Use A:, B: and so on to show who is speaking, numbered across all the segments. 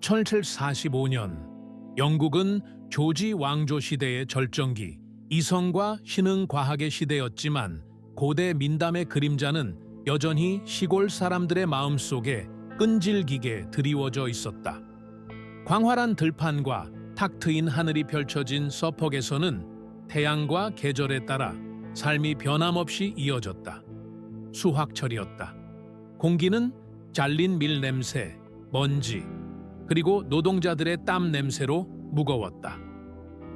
A: 1745년 영국은 조지 왕조 시대의 절정기, 이성과 신흥 과학의 시대였지만 고대 민담의 그림자는 여전히 시골 사람들의 마음속에 끈질기게 드리워져 있었다. 광활한 들판과 탁 트인 하늘이 펼쳐진 서퍽에서는 태양과 계절에 따라 삶이 변함없이 이어졌다. 수확철이었다. 공기는 잘린 밀 냄새, 먼지, 그리고 노동자들의 땀 냄새로 무거웠다.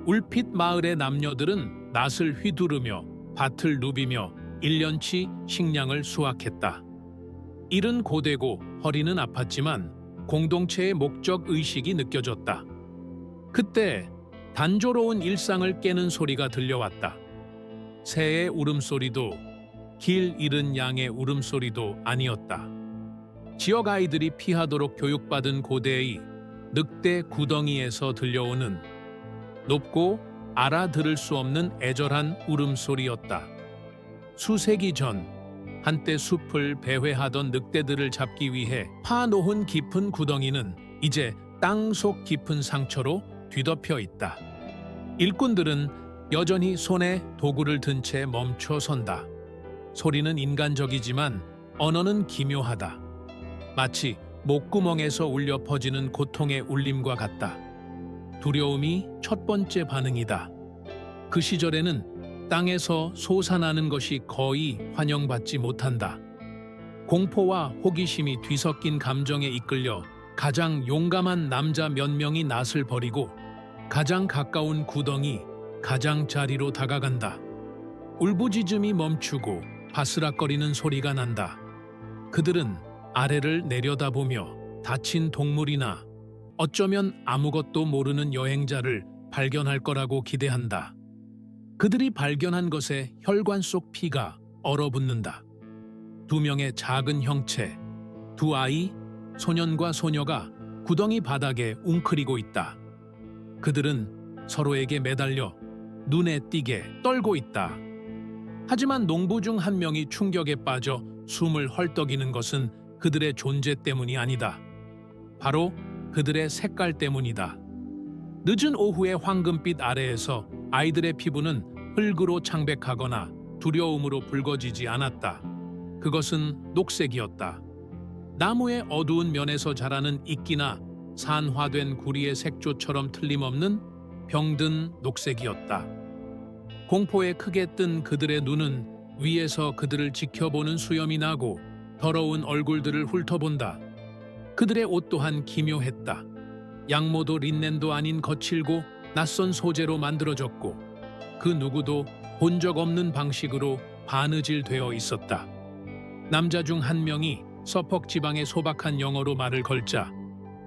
A: 울핏 마을의 남녀들은 낫을 휘두르며 밭을 누비며 1년치 식량을 수확했다. 일은 고되고 허리는 아팠지만 공동체의 목적 의식이 느껴졌다. 그때 단조로운 일상을 깨는 소리가 들려왔다. 새의 울음소리도 길 잃은 양의 울음소리도 아니었다. 지역 아이들이 피하도록 교육받은 고대의 늑대 구덩이에서 들려오는 높고 알아들을 수 없는 애절한 울음소리였다. 수세기 전 한때 숲을 배회하던 늑대들을 잡기 위해 파놓은 깊은 구덩이는 이제 땅속 깊은 상처로 뒤덮여 있다. 일꾼들은 여전히 손에 도구를 든 채 멈춰 선다. 소리는 인간적이지만 언어는 기묘하다. 마치 목구멍에서 울려 퍼지는 고통의 울림과 같다. 두려움이 첫 번째 반응이다. 그 시절에는 땅에서 솟아나는 것이 거의 환영받지 못한다. 공포와 호기심이 뒤섞인 감정에 이끌려 가장 용감한 남자 몇 명이 낫을 버리고 가장 가까운 구덩이, 가장자리로 다가간다. 울부짖음이 멈추고 바스락거리는 소리가 난다. 그들은 아래를 내려다보며 다친 동물이나 어쩌면 아무것도 모르는 여행자를 발견할 거라고 기대한다. 그들이 발견한 것에 혈관 속 피가 얼어붙는다. 2명의 작은 형체, 2아이, 소년과 소녀가 구덩이 바닥에 웅크리고 있다. 그들은 서로에게 매달려 눈에 띄게 떨고 있다. 하지만 농부 중 한 명이 충격에 빠져 숨을 헐떡이는 것은 그들의 존재 때문이 아니다. 바로 그들의 색깔 때문이다. 늦은 오후의 황금빛 아래에서 아이들의 피부는 흙으로 창백하거나 두려움으로 붉어지지 않았다. 그것은 녹색이었다. 나무의 어두운 면에서 자라는 이끼나 산화된 구리의 색조처럼 틀림없는 병든 녹색이었다. 공포에 크게 뜬 그들의 눈은 위에서 그들을 지켜보는 수염이 나고 더러운 얼굴들을 훑어본다. 그들의 옷 또한 기묘했다. 양모도 린넨도 아닌 거칠고 낯선 소재로 만들어졌고 그 누구도 본 적 없는 방식으로 바느질 되어 있었다. 남자 중 한 명이 서퍽 지방의 소박한 영어로 말을 걸자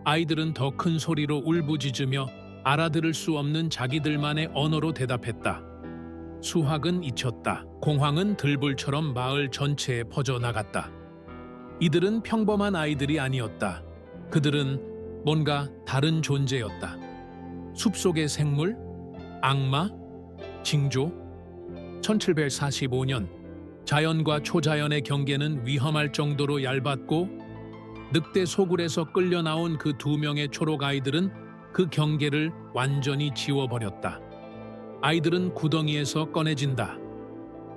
A: 아이들은 더 큰 소리로 울부짖으며 알아들을 수 없는 자기들만의 언어로 대답했다. 수확은 잊혔다. 공황은 들불처럼 마을 전체에 퍼져나갔다. 이들은 평범한 아이들이 아니었다. 그들은 뭔가 다른 존재였다. 숲속의 생물? 악마? 징조? 1745년 자연과 초자연의 경계는 위험할 정도로 얇았고 늑대 소굴에서 끌려 나온 그 2명의 초록 아이들은 그 경계를 완전히 지워버렸다. 아이들은 구덩이에서 꺼내진다.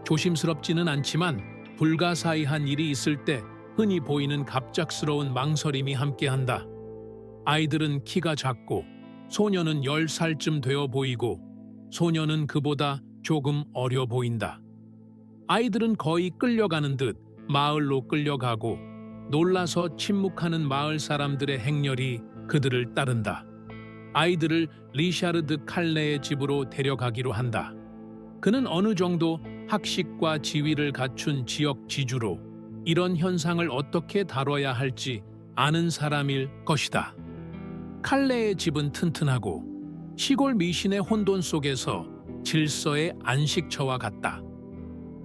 A: 조심스럽지는 않지만 불가사의한 일이 있을 때 흔히 보이는 갑작스러운 망설임이 함께한다. 아이들은 키가 작고 소녀는 10살쯤 되어 보이고 소녀는 그보다 조금 어려 보인다. 아이들은 거의 끌려가는 듯 마을로 끌려가고 놀라서 침묵하는 마을 사람들의 행렬이 그들을 따른다. 아이들을 리샤르드 칼레의 집으로 데려가기로 한다. 그는 어느 정도 학식과 지위를 갖춘 지역 지주로 이런 현상을 어떻게 다뤄야 할지 아는 사람일 것이다. 칼레의 집은 튼튼하고 시골 미신의 혼돈 속에서 질서의 안식처와 같다.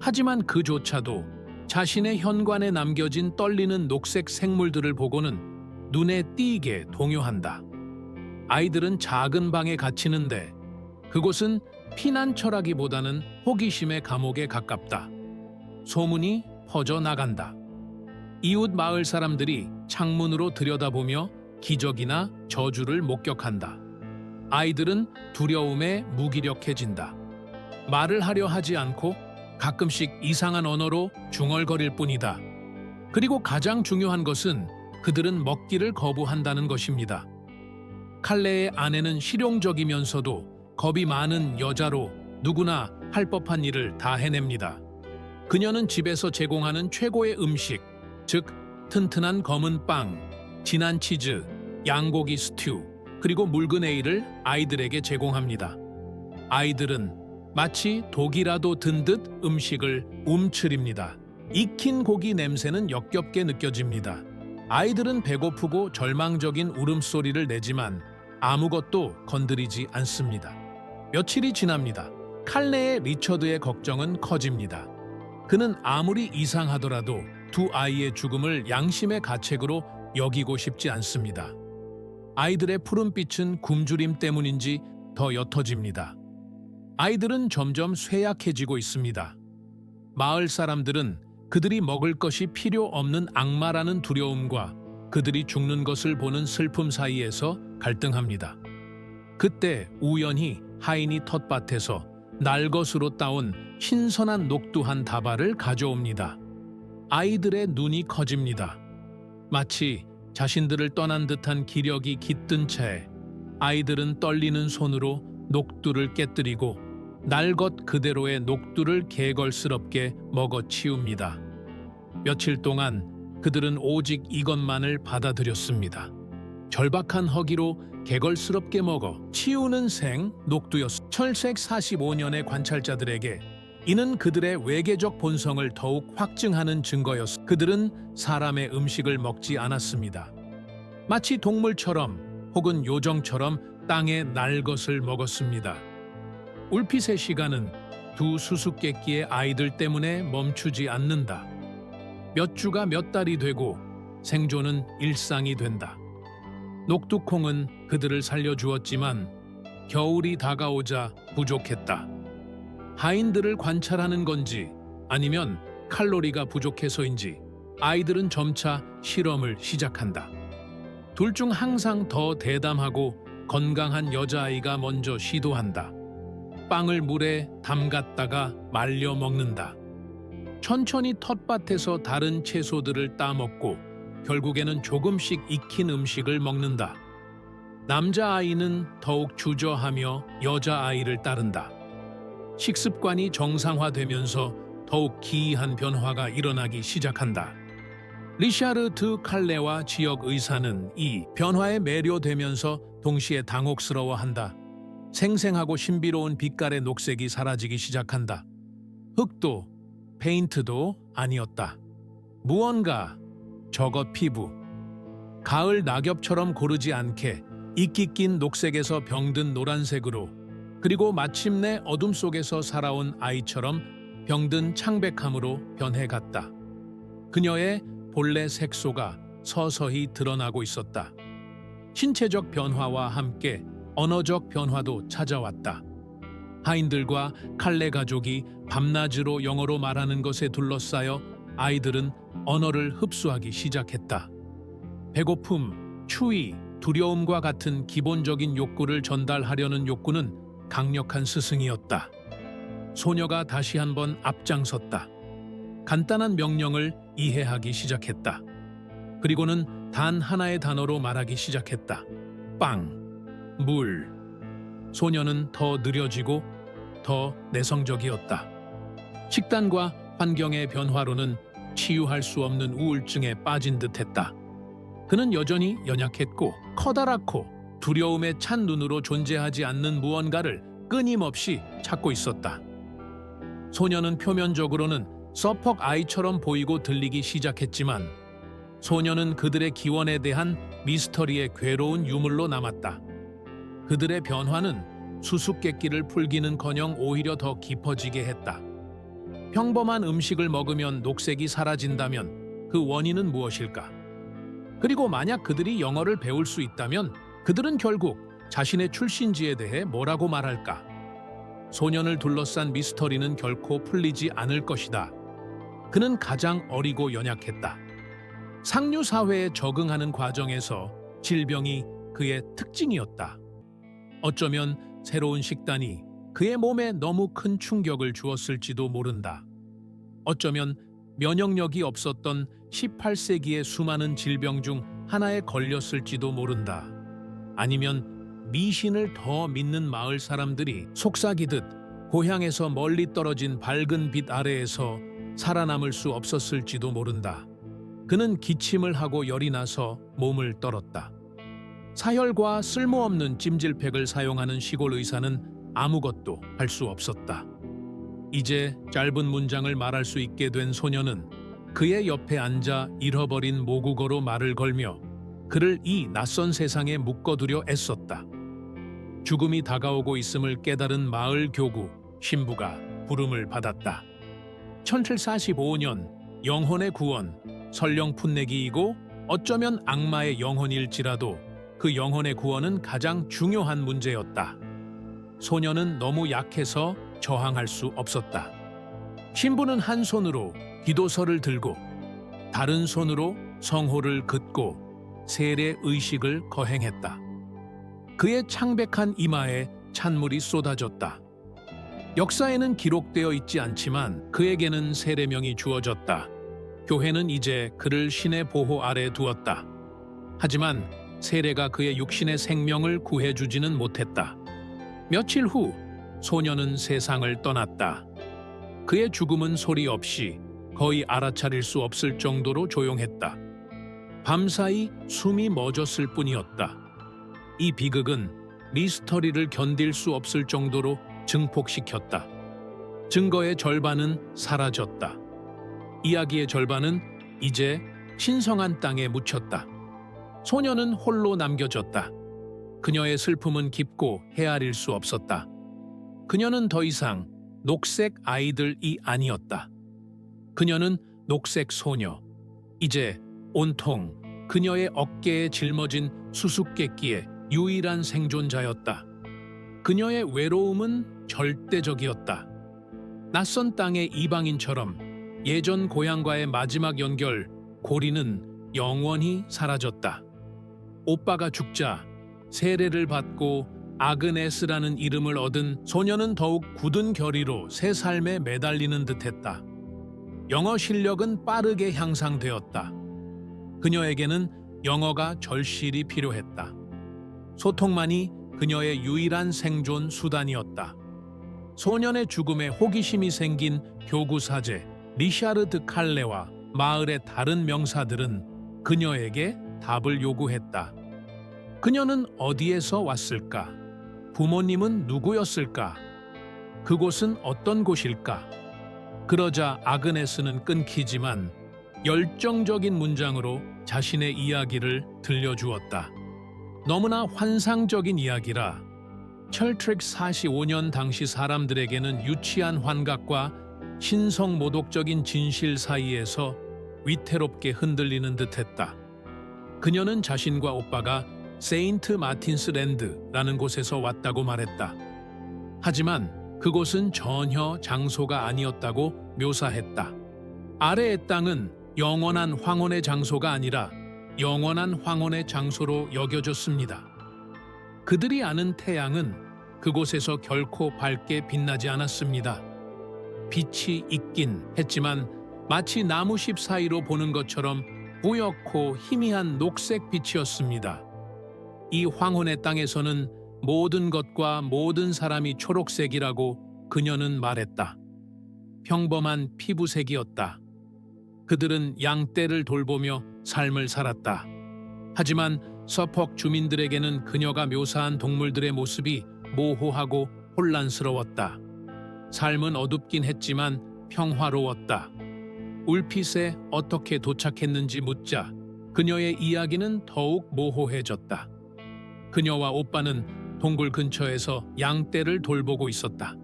A: 하지만 그조차도 자신의 현관에 남겨진 떨리는 녹색 생물들을 보고는 눈에 띄게 동요한다. 아이들은 작은 방에 갇히는데 그곳은 피난처라기보다는 호기심의 감옥에 가깝다. 소문이 퍼져나간다. 이웃 마을 사람들이 창문으로 들여다보며 기적이나 저주를 목격한다. 아이들은 두려움에 무기력해진다. 말을 하려 하지 않고 가끔씩 이상한 언어로 중얼거릴 뿐이다. 그리고 가장 중요한 것은 그들은 먹기를 거부한다는 것입니다. 칼레의 아내는 실용적이면서도 겁이 많은 여자로 누구나 할 법한 일을 다 해냅니다. 그녀는 집에서 제공하는 최고의 음식, 즉 튼튼한 검은 빵, 진한 치즈, 양고기 스튜, 그리고 묽은 에이를 아이들에게 제공합니다. 아이들은 마치 독이라도 든 듯 음식을 움츠립니다. 익힌 고기 냄새는 역겹게 느껴집니다. 아이들은 배고프고 절망적인 울음소리를 내지만 아무것도 건드리지 않습니다. 며칠이 지납니다. 칼레의 리처드의 걱정은 커집니다. 그는 아무리 이상하더라도 두 아이의 죽음을 양심의 가책으로 여기고 싶지 않습니다. 아이들의 푸른빛은 굶주림 때문인지 더 옅어집니다. 아이들은 점점 쇠약해지고 있습니다. 마을 사람들은 그들이 먹을 것이 필요 없는 악마라는 두려움과 그들이 죽는 것을 보는 슬픔 사이에서 갈등합니다. 그때 우연히 하인이 텃밭에서 날것으로 따온 신선한 녹두 한 다발을 가져옵니다. 아이들의 눈이 커집니다. 마치 자신들을 떠난 듯한 기력이 깃든 채 아이들은 떨리는 손으로 녹두를 깨뜨리고 날것 그대로의 녹두를 개걸스럽게 먹어치웁니다. 며칠 동안 그들은 오직 이것만을 받아들였습니다. 절박한 허기로 개걸스럽게 먹어 치우는 생 녹두였습니다. 철색 45년의 관찰자들에게 이는 그들의 외계적 본성을 더욱 확증하는 증거였습니다. 그들은 사람의 음식을 먹지 않았습니다. 마치 동물처럼 혹은 요정처럼 땅의 날것을 먹었습니다. 울핏의 시간은 두 수수께끼의 아이들 때문에 멈추지 않는다. 몇 주가 몇 달이 되고 생존은 일상이 된다. 녹두콩은 그들을 살려주었지만 겨울이 다가오자 부족했다. 하인들을 관찰하는 건지 아니면 칼로리가 부족해서인지 아이들은 점차 실험을 시작한다. 둘 중 항상 더 대담하고 건강한 여자아이가 먼저 시도한다. 빵을 물에 담갔다가 말려 먹는다. 천천히 텃밭에서 다른 채소들을 따먹고 결국에는 조금씩 익힌 음식을 먹는다. 남자아이는 더욱 주저하며 여자아이를 따른다. 식습관이 정상화되면서 더욱 기이한 변화가 일어나기 시작한다. 리샤르드 칼레와 지역 의사는 이 변화에 매료되면서 동시에 당혹스러워한다. 생생하고 신비로운 빛깔의 녹색이 사라지기 시작한다. 흙도 페인트도 아니었다. 무언가 저것 피부. 가을 낙엽처럼 고르지 않게 이끼 낀 녹색에서 병든 노란색으로 그리고 마침내 어둠 속에서 살아온 아이처럼 병든 창백함으로 변해갔다. 그녀의 본래 색소가 서서히 드러나고 있었다. 신체적 변화와 함께 언어적 변화도 찾아왔다. 하인들과 칼레 가족이 밤낮으로 영어로 말하는 것에 둘러싸여 아이들은 언어를 흡수하기 시작했다. 배고픔, 추위, 두려움과 같은 기본적인 욕구를 전달하려는 욕구는 강력한 스승이었다. 소녀가 다시 한번 앞장섰다. 간단한 명령을 이해하기 시작했다. 그리고는 단 하나의 단어로 말하기 시작했다. 빵, 물. 소녀는 더 느려지고 더 내성적이었다. 식단과 환경의 변화로는 치유할 수 없는 우울증에 빠진 듯했다. 그는 여전히 연약했고 커다랗고 두려움에 찬 눈으로 존재하지 않는 무언가를 끊임없이 찾고 있었다. 소녀는 표면적으로는 서퍽 아이처럼 보이고 들리기 시작했지만 소녀는 그들의 기원에 대한 미스터리의 괴로운 유물로 남았다. 그들의 변화는 수수께끼를 풀기는커녕 오히려 더 깊어지게 했다. 평범한 음식을 먹으면 녹색이 사라진다면 그 원인은 무엇일까? 그리고 만약 그들이 영어를 배울 수 있다면 그들은 결국 자신의 출신지에 대해 뭐라고 말할까? 소년을 둘러싼 미스터리는 결코 풀리지 않을 것이다. 그는 가장 어리고 연약했다. 상류 사회에 적응하는 과정에서 질병이 그의 특징이었다. 어쩌면 새로운 식단이 그의 몸에 너무 큰 충격을 주었을지도 모른다. 어쩌면 면역력이 없었던 18세기의 수많은 질병 중 하나에 걸렸을지도 모른다. 아니면 미신을 더 믿는 마을 사람들이 속삭이듯 고향에서 멀리 떨어진 밝은 빛 아래에서 살아남을 수 없었을지도 모른다. 그는 기침을 하고 열이 나서 몸을 떨었다. 사혈과 쓸모없는 찜질팩을 사용하는 시골 의사는 아무것도 할 수 없었다. 이제 짧은 문장을 말할 수 있게 된 소녀는 그의 옆에 앉아 잃어버린 모국어로 말을 걸며 그를 이 낯선 세상에 묶어두려 애썼다. 죽음이 다가오고 있음을 깨달은 마을 교구 신부가 부름을 받았다. 1745년 영혼의 구원, 설령 풋내기이고 어쩌면 악마의 영혼일지라도 그 영혼의 구원은 가장 중요한 문제였다. 소녀는 너무 약해서 저항할 수 없었다. 신부는 한 손으로 기도서를 들고 다른 손으로 성호를 긋고 세례 의식을 거행했다. 그의 창백한 이마에 찬물이 쏟아졌다. 역사에는 기록되어 있지 않지만 그에게는 세례명이 주어졌다. 교회는 이제 그를 신의 보호 아래 두었다. 하지만 세례가 그의 육신의 생명을 구해주지는 못했다. 며칠 후 소녀는 세상을 떠났다. 그의 죽음은 소리 없이 거의 알아차릴 수 없을 정도로 조용했다. 밤사이 숨이 멎었을 뿐이었다. 이 비극은 미스터리를 견딜 수 없을 정도로 증폭시켰다. 증거의 절반은 사라졌다. 이야기의 절반은 이제 신성한 땅에 묻혔다. 소녀는 홀로 남겨졌다. 그녀의 슬픔은 깊고 헤아릴 수 없었다. 그녀는 더 이상 녹색 아이들이 아니었다. 그녀는 녹색 소녀. 이제 온통 그녀의 어깨에 짊어진 수수께끼의 유일한 생존자였다. 그녀의 외로움은 절대적이었다. 낯선 땅의 이방인처럼 예전 고향과의 마지막 연결, 고리는 영원히 사라졌다. 오빠가 죽자 세례를 받고 아그네스라는 이름을 얻은 소녀는 더욱 굳은 결의로 새 삶에 매달리는 듯했다. 영어 실력은 빠르게 향상되었다. 그녀에게는 영어가 절실히 필요했다. 소통만이 그녀의 유일한 생존 수단이었다. 소년의 죽음에 호기심이 생긴 교구 사제 리샤르드 칼레와 마을의 다른 명사들은 그녀에게 답을 요구했다. 그녀는 어디에서 왔을까? 부모님은 누구였을까? 그곳은 어떤 곳일까? 그러자 아그네스는 끊기지만 열정적인 문장으로 자신의 이야기를 들려주었다. 너무나 환상적인 이야기라 철트릭 45년 당시 사람들에게는 유치한 환각과 신성모독적인 진실 사이에서 위태롭게 흔들리는 듯했다. 그녀는 자신과 오빠가 세인트 마틴스 랜드라는 곳에서 왔다고 말했다. 하지만 그곳은 전혀 장소가 아니었다고 묘사했다. 아래의 땅은 영원한 황혼의 장소가 아니라 영원한 황혼의 장소로 여겨졌습니다. 그들이 아는 태양은 그곳에서 결코 밝게 빛나지 않았습니다. 빛이 있긴 했지만 마치 나무십 사이로 보는 것처럼 뿌옇고 희미한 녹색 빛이었습니다. 이 황혼의 땅에서는 모든 것과 모든 사람이 초록색이라고 그녀는 말했다. 평범한 피부색이었다. 그들은 양떼를 돌보며 삶을 살았다. 하지만 서퍽 주민들에게는 그녀가 묘사한 동물들의 모습이 모호하고 혼란스러웠다. 삶은 어둡긴 했지만 평화로웠다. 울핏에 어떻게 도착했는지 묻자 그녀의 이야기는 더욱 모호해졌다. 그녀와 오빠는 동굴 근처에서 양떼를 돌보고 있었다.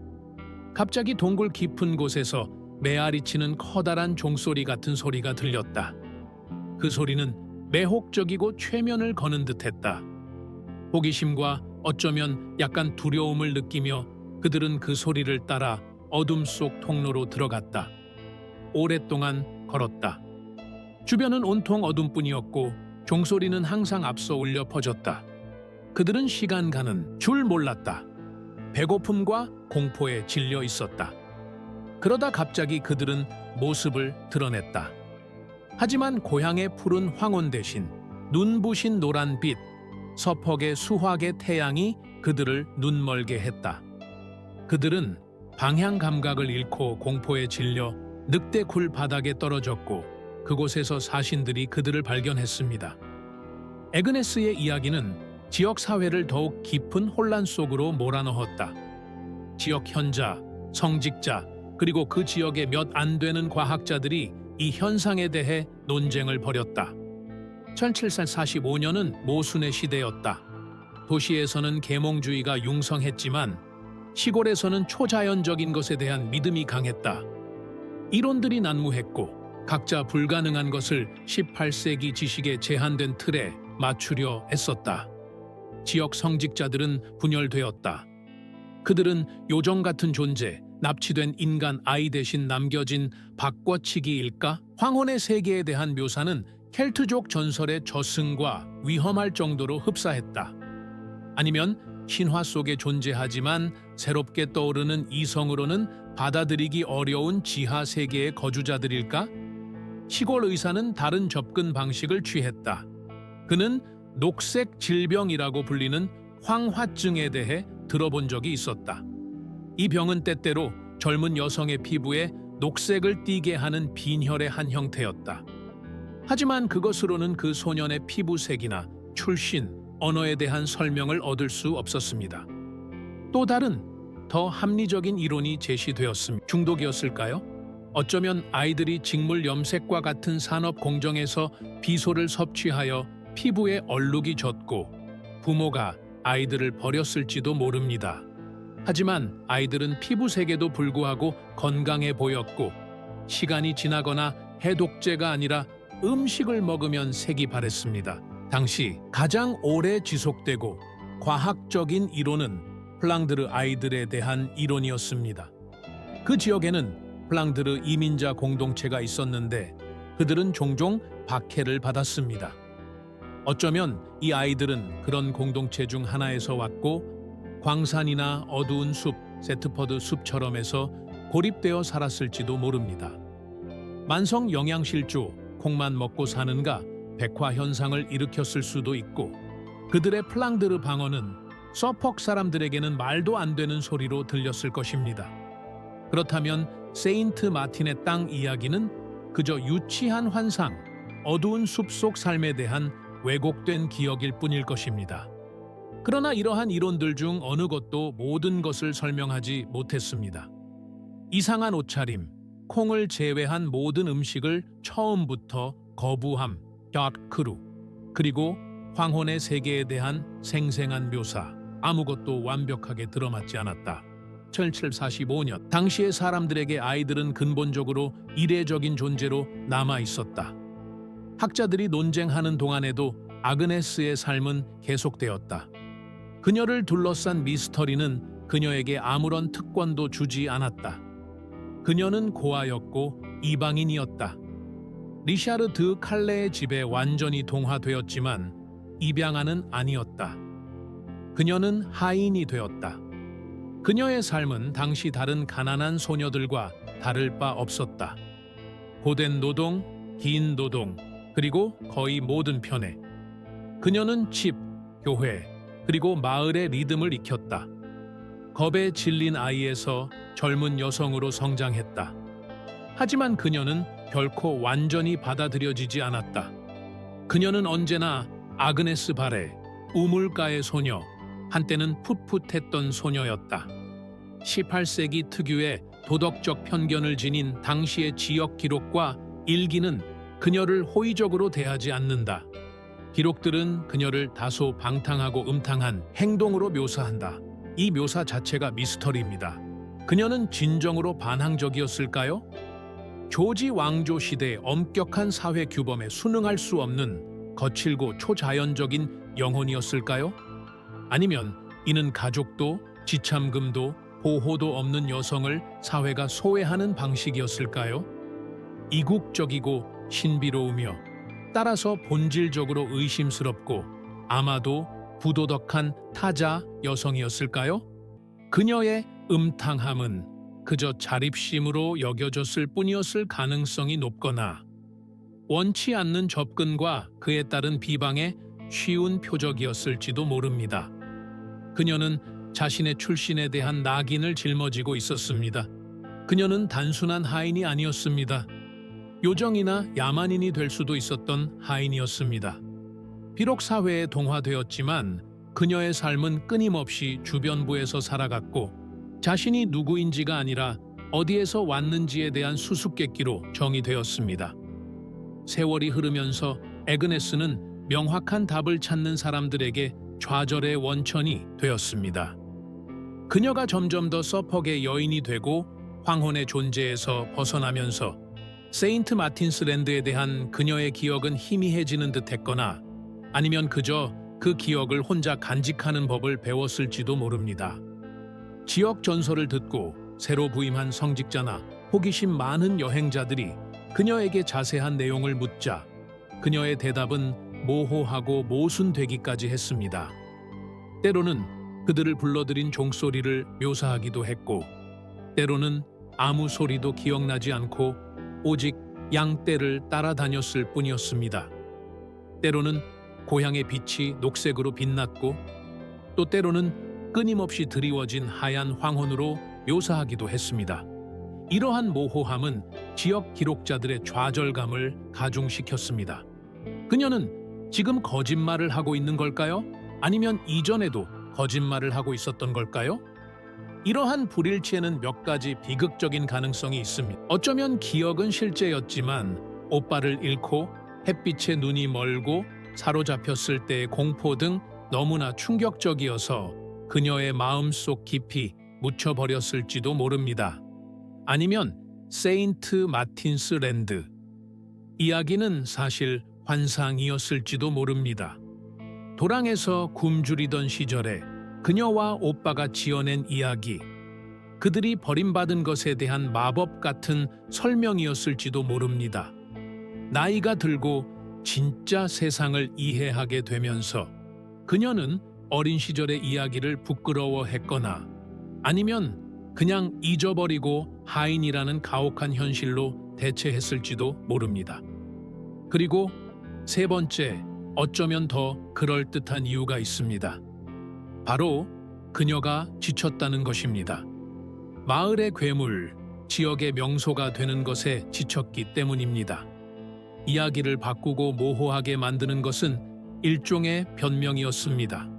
A: 갑자기 동굴 깊은 곳에서 메아리치는 커다란 종소리 같은 소리가 들렸다. 그 소리는 매혹적이고 최면을 거는 듯했다. 호기심과 어쩌면 약간 두려움을 느끼며 그들은 그 소리를 따라 어둠 속 통로로 들어갔다. 오랫동안 걸었다. 주변은 온통 어둠뿐이었고 종소리는 항상 앞서 울려 퍼졌다. 그들은 시간 가는 줄 몰랐다. 배고픔과 공포에 질려 있었다. 그러다 갑자기 그들은 모습을 드러냈다. 하지만 고향의 푸른 황혼 대신 눈부신 노란빛, 서퍽의 수확의 태양이 그들을 눈멀게 했다. 그들은 방향 감각을 잃고 공포에 질려 늑대굴 바닥에 떨어졌고 그곳에서 사신들이 그들을 발견했습니다. 애그네스의 이야기는 지역 사회를 더욱 깊은 혼란 속으로 몰아넣었다. 지역 현자, 성직자, 그리고 그 지역의 몇 안 되는 과학자들이 이 현상에 대해 논쟁을 벌였다. 1745년은 모순의 시대였다. 도시에서는 계몽주의가 융성했지만 시골에서는 초자연적인 것에 대한 믿음이 강했다. 이론들이 난무했고 각자 불가능한 것을 18세기 지식에 제한된 틀에 맞추려 애썼다. 지역 성직자들은 분열되었다. 그들은 요정 같은 존재, 납치된 인간 아이 대신 남겨진 바꿔치기일까? 황혼의 세계에 대한 묘사는 켈트족 전설의 저승과 위험할 정도로 흡사했다. 아니면 신화 속에 존재하지만 새롭게 떠오르는 이성으로는 받아들이기 어려운 지하 세계의 거주자들일까? 시골 의사는 다른 접근 방식을 취했다. 그는 녹색 질병이라고 불리는 황화증에 대해 들어본 적이 있었다. 이 병은 때때로 젊은 여성의 피부에 녹색을 띠게 하는 빈혈의 한 형태였다. 하지만 그것으로는 그 소년의 피부색이나 출신, 언어에 대한 설명을 얻을 수 없었습니다. 또 다른 더 합리적인 이론이 제시되었습니다. 중독이었을까요? 어쩌면 아이들이 직물 염색과 같은 산업 공정에서 비소를 섭취하여 피부에 얼룩이 졌고 부모가 아이들을 버렸을지도 모릅니다. 하지만 아이들은 피부색에도 불구하고 건강해 보였고 시간이 지나거나 해독제가 아니라 음식을 먹으면 색이 바랬습니다. 당시 가장 오래 지속되고 과학적인 이론은 플랑드르 아이들에 대한 이론이었습니다. 그 지역에는 플랑드르 이민자 공동체가 있었는데 그들은 종종 박해를 받았습니다. 어쩌면 이 아이들은 그런 공동체 중 하나에서 왔고 광산이나 어두운 숲, 세트퍼드 숲처럼에서 고립되어 살았을지도 모릅니다. 만성 영양실조, 콩만 먹고 사는가 백화 현상을 일으켰을 수도 있고 그들의 플랑드르 방언은 서퍽 사람들에게는 말도 안 되는 소리로 들렸을 것입니다. 그렇다면 세인트 마틴의 땅 이야기는 그저 유치한 환상, 어두운 숲속 삶에 대한 왜곡된 기억일 뿐일 것입니다. 그러나 이러한 이론들 중 어느 것도 모든 것을 설명하지 못했습니다. 이상한 옷차림, 콩을 제외한 모든 음식을 처음부터 거부함, 갸크루, 그리고 황혼의 세계에 대한 생생한 묘사, 아무것도 완벽하게 들어맞지 않았다. 1745년, 당시의 사람들에게 아이들은 근본적으로 이례적인 존재로 남아 있었다. 학자들이 논쟁하는 동안에도 아그네스의 삶은 계속되었다. 그녀를 둘러싼 미스터리는 그녀에게 아무런 특권도 주지 않았다. 그녀는 고아였고 이방인이었다. 리샤르 드 칼레의 집에 완전히 동화되었지만 입양아는 아니었다. 그녀는 하인이 되었다. 그녀의 삶은 당시 다른 가난한 소녀들과 다를 바 없었다. 고된 노동, 긴 노동, 그리고 거의 모든 편애. 그녀는 집, 교회, 그리고 마을의 리듬을 익혔다. 겁에 질린 아이에서 젊은 여성으로 성장했다. 하지만 그녀는 결코 완전히 받아들여지지 않았다. 그녀는 언제나 아그네스 바레, 우물가의 소녀, 한때는 풋풋했던 소녀였다. 18세기 특유의 도덕적 편견을 지닌 당시의 지역 기록과 일기는 그녀를 호의적으로 대하지 않는다. 기록들은 그녀를 다소 방탕하고 음탕한 행동으로 묘사한다. 이 묘사 자체가 미스터리입니다. 그녀는 진정으로 반항적이었을까요? 조지 왕조 시대의 엄격한 사회 규범에 순응할 수 없는 거칠고 초자연적인 영혼이었을까요? 아니면 이는 가족도 지참금도 보호도 없는 여성을 사회가 소외하는 방식이었을까요? 이국적이고 신비로우며 따라서 본질적으로 의심스럽고 아마도 부도덕한 타자 여성이었을까요? 그녀의 음탕함은 그저 자립심으로 여겨졌을 뿐이었을 가능성이 높거나 원치 않는 접근과 그에 따른 비방의 쉬운 표적이었을지도 모릅니다. 그녀는 자신의 출신에 대한 낙인을 짊어지고 있었습니다. 그녀는 단순한 하인이 아니었습니다. 요정이나 야만인이 될 수도 있었던 하인이었습니다. 비록 사회에 동화되었지만 그녀의 삶은 끊임없이 주변부에서 살아갔고 자신이 누구인지가 아니라 어디에서 왔는지에 대한 수수께끼로 정의되었습니다. 세월이 흐르면서 애그네스는 명확한 답을 찾는 사람들에게 좌절의 원천이 되었습니다. 그녀가 점점 더 서퍽의 여인이 되고 황혼의 존재에서 벗어나면서 세인트 마틴스 랜드에 대한 그녀의 기억은 희미해지는 듯했거나 아니면 그저 그 기억을 혼자 간직하는 법을 배웠을지도 모릅니다. 지역 전설을 듣고 새로 부임한 성직자나 호기심 많은 여행자들이 그녀에게 자세한 내용을 묻자 그녀의 대답은 모호하고 모순되기까지 했습니다. 때로는 그들을 불러들인 종소리를 묘사하기도 했고 때로는 아무 소리도 기억나지 않고 오직 양떼를 따라다녔을 뿐이었습니다. 때로는 고향의 빛이 녹색으로 빛났고 또 때로는 끊임없이 드리워진 하얀 황혼으로 묘사하기도 했습니다. 이러한 모호함은 지역 기록자들의 좌절감을 가중시켰습니다. 그녀는 지금 거짓말을 하고 있는 걸까요? 아니면 이전에도 거짓말을 하고 있었던 걸까요? 이러한 불일치에는 몇 가지 비극적인 가능성이 있습니다. 어쩌면 기억은 실제였지만 오빠를 잃고 햇빛에 눈이 멀고 사로잡혔을 때의 공포 등 너무나 충격적이어서 그녀의 마음속 깊이 묻혀버렸을지도 모릅니다. 아니면 세인트 마틴스 랜드. 이야기는 사실 환상이었을지도 모릅니다. 도랑에서 굶주리던 시절에 그녀와 오빠가 지어낸 이야기, 그들이 버림받은 것에 대한 마법 같은 설명이었을지도 모릅니다. 나이가 들고 진짜 세상을 이해하게 되면서 그녀는 어린 시절의 이야기를 부끄러워했거나 아니면 그냥 잊어버리고 하인이라는 가혹한 현실로 대체했을지도 모릅니다. 그리고 세 번째, 어쩌면 더 그럴듯한 이유가 있습니다. 바로 그녀가 지쳤다는 것입니다. 마을의 괴물, 지역의 명소가 되는 것에 지쳤기 때문입니다. 이야기를 바꾸고 모호하게 만드는 것은 일종의 변명이었습니다.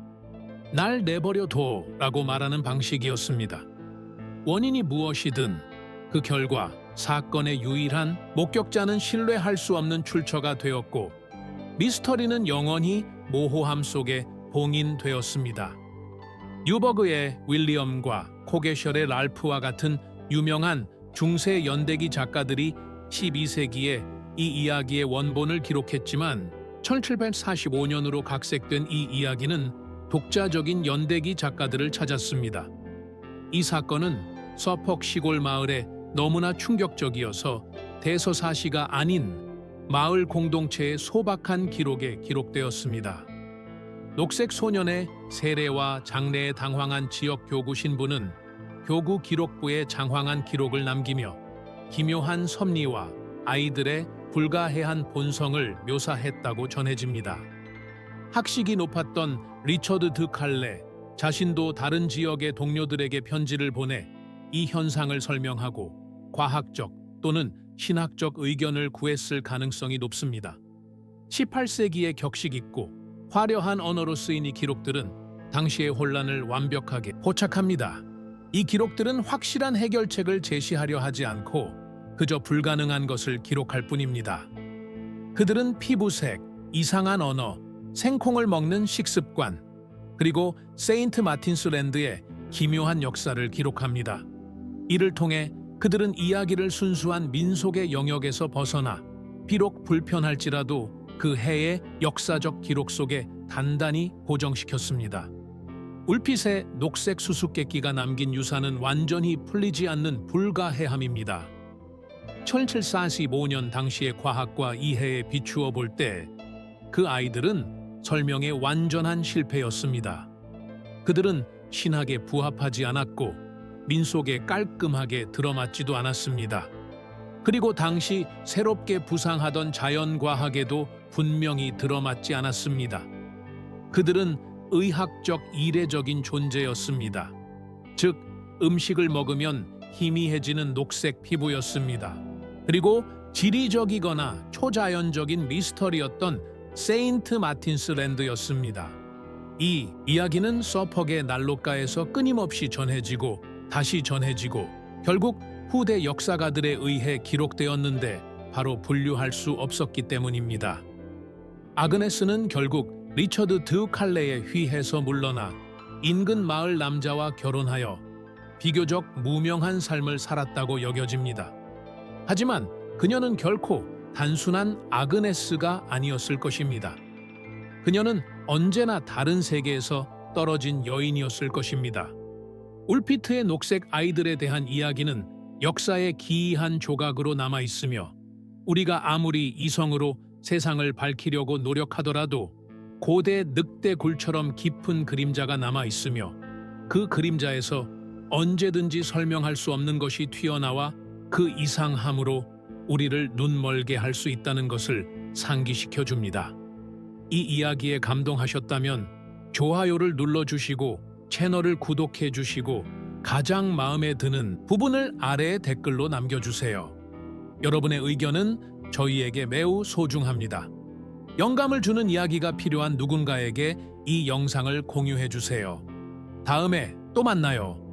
A: 날 내버려둬 라고 말하는 방식이었습니다. 원인이 무엇이든 그 결과 사건의 유일한 목격자는 신뢰할 수 없는 출처가 되었고 미스터리는 영원히 모호함 속에 봉인되었습니다. 뉴버그의 윌리엄과 코게셜의 랄프와 같은 유명한 중세 연대기 작가들이 12세기에 이 이야기의 원본을 기록했지만 1745년으로 각색된 이 이야기는 독자적인 연대기 작가들을 찾았습니다. 이 사건은 서퍽 시골 마을에 너무나 충격적이어서 대서사시가 아닌 마을 공동체의 소박한 기록에 기록되었습니다. 녹색 소년의 세례와 장례에 당황한 지역 교구 신부는 교구 기록부에 장황한 기록을 남기며 기묘한 섭리와 아이들의 불가해한 본성을 묘사했다고 전해집니다. 학식이 높았던 리처드 드 칼레 자신도 다른 지역의 동료들에게 편지를 보내 이 현상을 설명하고 과학적 또는 신학적 의견을 구했을 가능성이 높습니다. 18세기의 격식 있고 화려한 언어로 쓰인 이 기록들은 당시의 혼란을 완벽하게 포착합니다. 이 기록들은 확실한 해결책을 제시하려 하지 않고 그저 불가능한 것을 기록할 뿐입니다. 그들은 피부색, 이상한 언어, 생콩을 먹는 식습관, 그리고 세인트 마틴스 랜드의 기묘한 역사를 기록합니다. 이를 통해 그들은 이야기를 순수한 민속의 영역에서 벗어나 비록 불편할지라도 그 해의 역사적 기록 속에 단단히 고정시켰습니다. 울핏의 녹색 수수께끼가 남긴 유산은 완전히 풀리지 않는 불가해함입니다. 1745년 당시의 과학과 이해에 비추어 볼 때 그 아이들은 설명의 완전한 실패였습니다. 그들은 신학에 부합하지 않았고 민속에 깔끔하게 들어맞지도 않았습니다. 그리고 당시 새롭게 부상하던 자연과학에도 분명히 들어맞지 않았습니다. 그들은 의학적 이례적인 존재였습니다. 즉, 음식을 먹으면 희미해지는 녹색 피부였습니다. 그리고 지리적이거나 초자연적인 미스터리였던 세인트 마틴스 랜드였습니다. 이 이야기는 서퍽의 난로가에서 끊임없이 전해지고 다시 전해지고 결국 후대 역사가들에 의해 기록되었는데 바로 분류할 수 없었기 때문입니다. 아그네스는 결국 리처드 드 칼레에 휘해서 물러나 인근 마을 남자와 결혼하여 비교적 무명한 삶을 살았다고 여겨집니다. 하지만 그녀는 결코 단순한 아그네스가 아니었을 것입니다. 그녀는 언제나 다른 세계에서 떨어진 여인이었을 것입니다. 울피트의 녹색 아이들에 대한 이야기는 역사의 기이한 조각으로 남아 있으며 우리가 아무리 이성으로 세상을 밝히려고 노력하더라도 고대 늑대 굴처럼 깊은 그림자가 남아 있으며 그 그림자에서 언제든지 설명할 수 없는 것이 튀어나와 그 이상함으로 우리를 눈멀게 할 수 있다는 것을 상기시켜 줍니다. 이 이야기에 감동하셨다면 좋아요를 눌러주시고 채널을 구독해 주시고 가장 마음에 드는 부분을 아래에 댓글로 남겨주세요. 여러분의 의견은 저희에게 매우 소중합니다. 영감을 주는 이야기가 필요한 누군가에게 이 영상을 공유해 주세요. 다음에 또 만나요.